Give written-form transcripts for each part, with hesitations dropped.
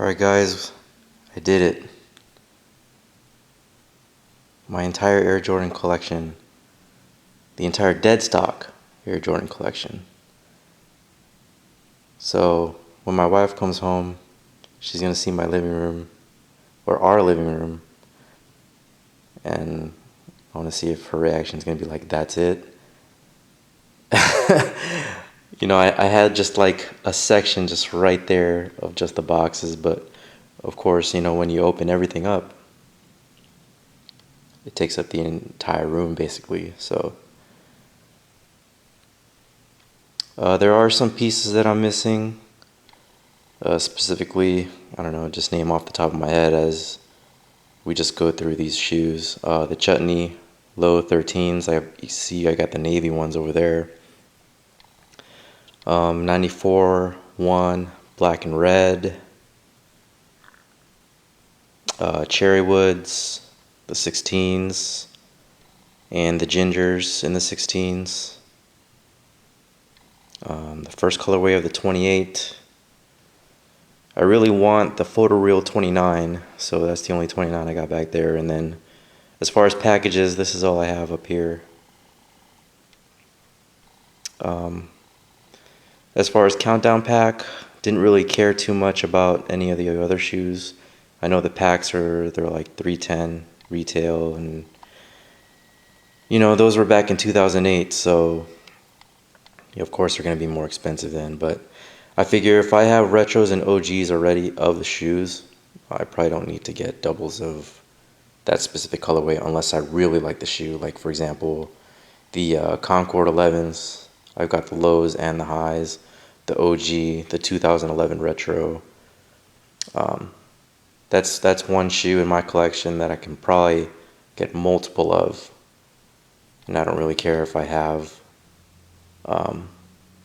Alright guys, I did it. My entire Air Jordan collection, the entire dead stock Air Jordan collection. So when my wife comes home, she's gonna see my living room, or our living room, and I wanna see if her reaction is gonna be like, that's it. You know, I had just like a section just right there of just the boxes, but of course, you know, when you open everything up, it takes up the entire room basically. So there are some pieces that I'm missing. Specifically, I don't know, just name off the top of my head as we just go through these shoes. The Chutney Low 13s, you see I got the navy ones over there. 94 1 black and red. Cherry Woods, the 16s, and the Gingers in the 16s. The first colorway of the 28. I really want the Photoreal 29, so that's the only 29 I got back there. And then as far as packages, this is all I have up here. As far as Countdown Pack, didn't really care too much about any of the other shoes. I know the packs they're like $310 retail, and you know, those were back in 2008, so of course they're going to be more expensive then. But I figure if I have retros and OGs already of the shoes, I probably don't need to get doubles of that specific colorway unless I really like the shoe. Like for example, the Concord 11s. I've got the lows and the highs, the OG, the 2011 retro. That's one shoe in my collection that I can probably get multiple of, and I don't really care if I have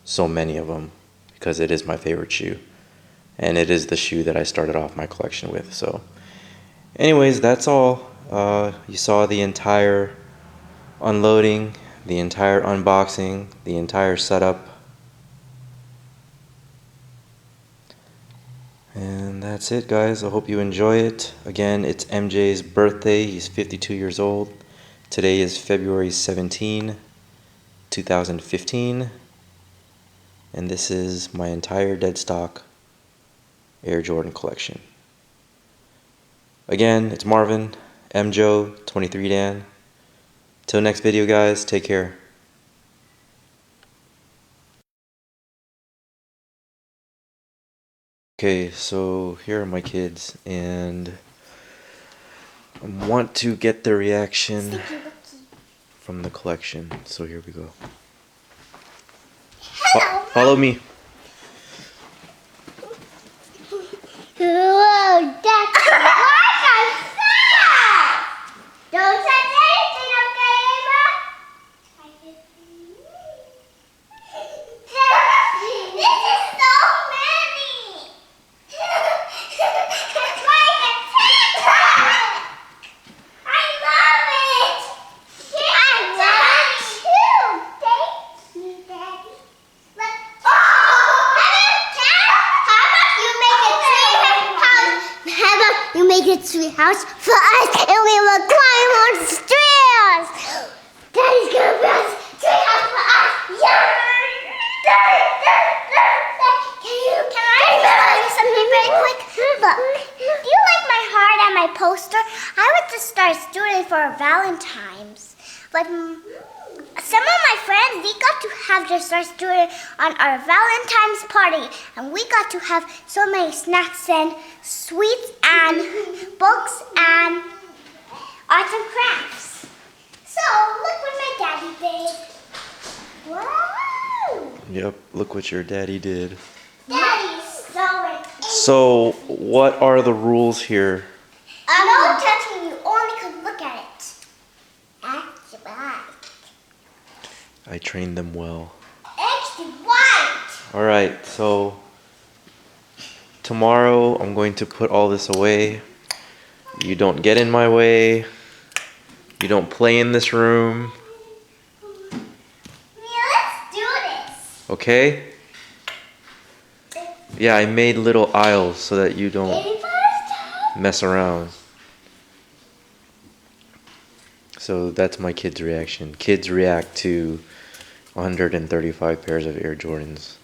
so many of them, because it is my favorite shoe, and it is the shoe that I started off my collection with. So anyways, that's all. You saw the entire unloading, the entire unboxing, the entire setup, and that's it guys. I hope you enjoy it. Again, it's MJ's birthday. He's 52 years old. Today is February 17, 2015, and this is my entire dead stock Air Jordan collection. Again, it's Marvin, MJo, 23 Dan. Till next video guys, take care. Okay, so here are my kids, and I want to get their reaction from the collection. So here we go. Follow me. Whoa, that's what I said! Don't touch anything, okay, Ava? This is so many! It's like a TikTok! I love it! I love it too! Thank you, Daddy. You make a tree house for us, and we will climb on the stairs. Daddy's gonna build a tree house for us. Yeah. Can I tell you something very quick? Look, do you like my heart and my poster? I would just start doing it for Valentine's. Like some of my friends, they got to have their start doing it on our Valentine's party, and we got to have so many snacks and sweets and books and arts and crafts. So look what my daddy did. Wow! Yep, look what your daddy did. Daddy's so excited. So what are the rules here? No touching, you only could look at it. That's right. I trained them well. Extra white. Alright, so tomorrow I'm going to put all this away. You don't get in my way. You don't play in this room. Yeah, let's do this. Okay? Yeah, I made little aisles so that you don't 81st. mess around. So that's my kids' reaction. Kids react to 135 pairs of Air Jordans.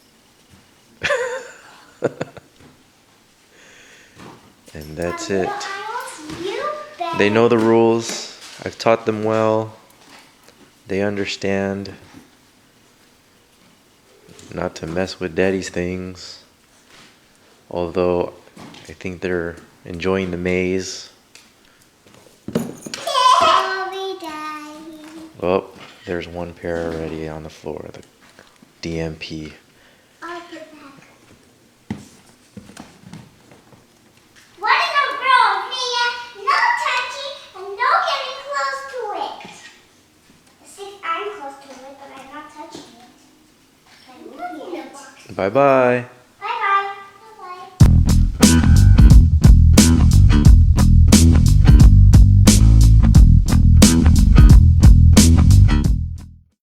And that's it. They know the rules. I've taught them well. They understand not to mess with daddy's things. Although I think they're enjoying the maze. Oh, there's one pair already on the floor. The DMP. I'll put that. What in the world, Mia? No touchy and no getting close to it. See, I'm close to it, but I'm not touching it. I'm looking at the box. Bye bye.